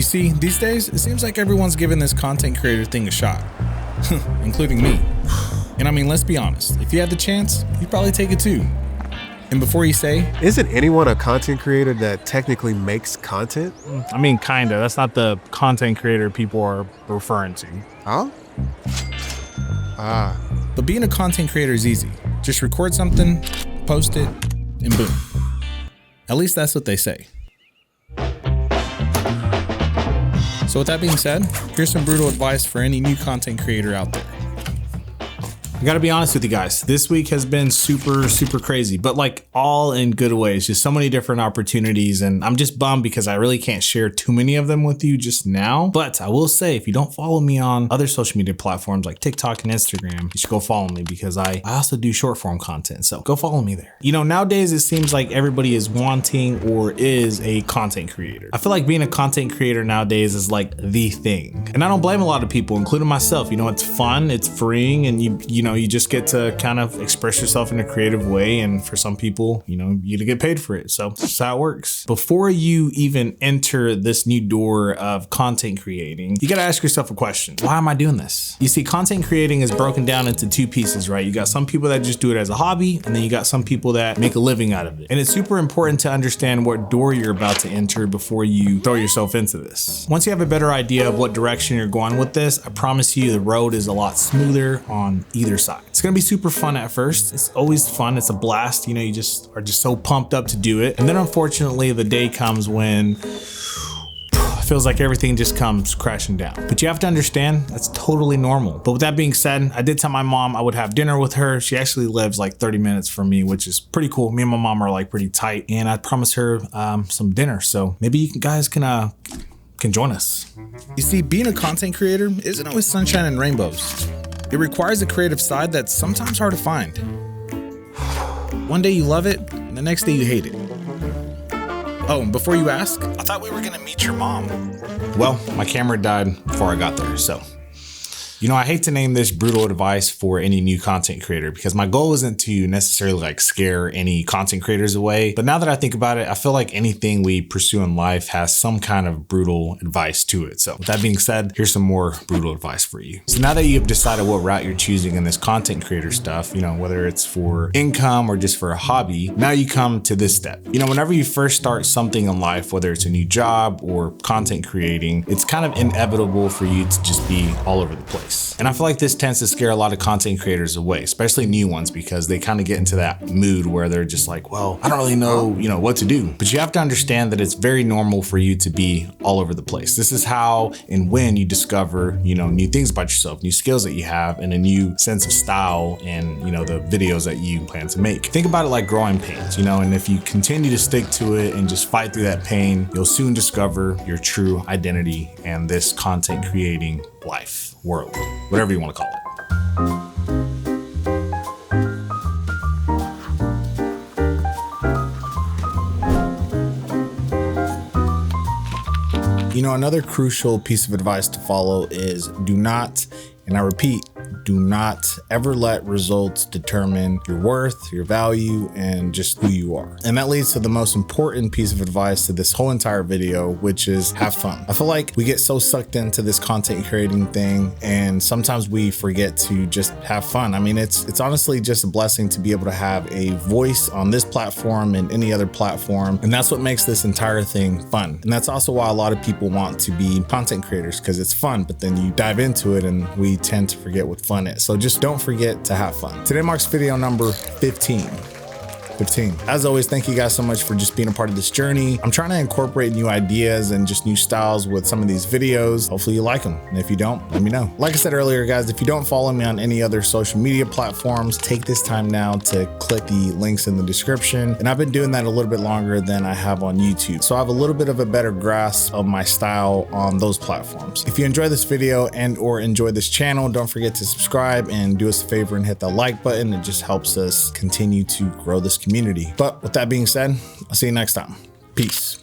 You see, these days, it seems like everyone's giving this content creator thing a shot, including me. And I mean, let's be honest, if you had the chance, you'd probably take it too. And before you say, isn't anyone a content creator that technically makes content? I mean, kinda. That's not the content creator people are referring to. Huh? But being a content creator is easy. Just record something, post it, and boom. At least that's what they say. So with that being said, here's some brutal advice for any new content creator out there. I gotta be honest with you guys. This week has been super crazy, but like all in good ways. Just so many different opportunities, and I'm just bummed because I really can't share too many of them with you just now. But I will say, if you don't follow me on other social media platforms like TikTok and Instagram, you should go follow me because I also do short form content. So go follow me there. You know, nowadays it seems like everybody is wanting or is a content creator. I feel like being a content creator nowadays is like the thing. And I don't blame a lot of people, including myself. You know, it's fun, it's freeing, and you know, you just get to kind of express yourself in a creative way. And for some people, you know, you get paid for it. So that's how it works. Before you even enter this new door of content creating, you got to ask yourself a question. Why am I doing this? You see, content creating is broken down into two pieces, right? You got some people that just do it as a hobby, and then you got some people that make a living out of it. And it's super important to understand what door you're about to enter before you throw yourself into this. Once you have a better idea of what direction you're going with this, I promise you the road is a lot smoother on either side. It's gonna be super fun at first. It's always fun. It's a blast. You know, you just are so pumped up to do it. And then unfortunately the day comes when it feels like everything just comes crashing down. But you have to understand that's totally normal. But with that being said, I did tell my mom I would have dinner with her. She actually lives like 30 minutes from me, which is pretty cool. Me and my mom are like pretty tight, and I promised her some dinner. So maybe you guys can join us. You see, being a content creator isn't always sunshine and rainbows. It requires a creative side that's sometimes hard to find. One day you love it, and the next day you hate it. Oh, and before you ask, I thought we were gonna meet your mom. Well, my camera died before I got there, so. You know, I hate to name this brutal advice for any new content creator because my goal isn't to necessarily like scare any content creators away. But now that I think about it, I feel like anything we pursue in life has some kind of brutal advice to it. So with that being said, here's some more brutal advice for you. So now that you've decided what route you're choosing in this content creator stuff, you know, whether it's for income or just for a hobby, now you come to this step. You know, whenever you first start something in life, whether it's a new job or content creating, it's kind of inevitable for you to just be all over the place. And I feel like this tends to scare a lot of content creators away, especially new ones, because they kind of get into that mood where they're just like, well, I don't really know, you know, what to do. But you have to understand that it's very normal for you to be all over the place. This is how and when you discover, you know, new things about yourself, new skills that you have, and a new sense of style and, you know, the videos that you plan to make. Think about it like growing pains, you know, and if you continue to stick to it and just fight through that pain, you'll soon discover your true identity and this content creating life, world, whatever you want to call it. You know, another crucial piece of advice to follow is do not, and I repeat, do not ever let results determine your worth, your value, and just who you are. And that leads to the most important piece of advice to this whole entire video, which is have fun. I feel like we get so sucked into this content creating thing, and sometimes we forget to just have fun. I mean, it's honestly just a blessing to be able to have a voice on this platform and any other platform. And that's what makes this entire thing fun. And that's also why a lot of people want to be content creators, because it's fun, but then you dive into it and we tend to forget what fun is. So just don't forget to have fun. Today marks video number 15. As always, thank you guys so much for just being a part of this journey. I'm trying to incorporate new ideas and just new styles with some of these videos. Hopefully you like them. And if you don't, let me know. Like I said earlier, guys, if you don't follow me on any other social media platforms, take this time now to click the links in the description. And I've been doing that a little bit longer than I have on YouTube. So I have a little bit of a better grasp of my style on those platforms. If you enjoy this video and or enjoy this channel, don't forget to subscribe and do us a favor and hit the like button. It just helps us continue to grow this community. But with that being said, I'll see you next time. Peace.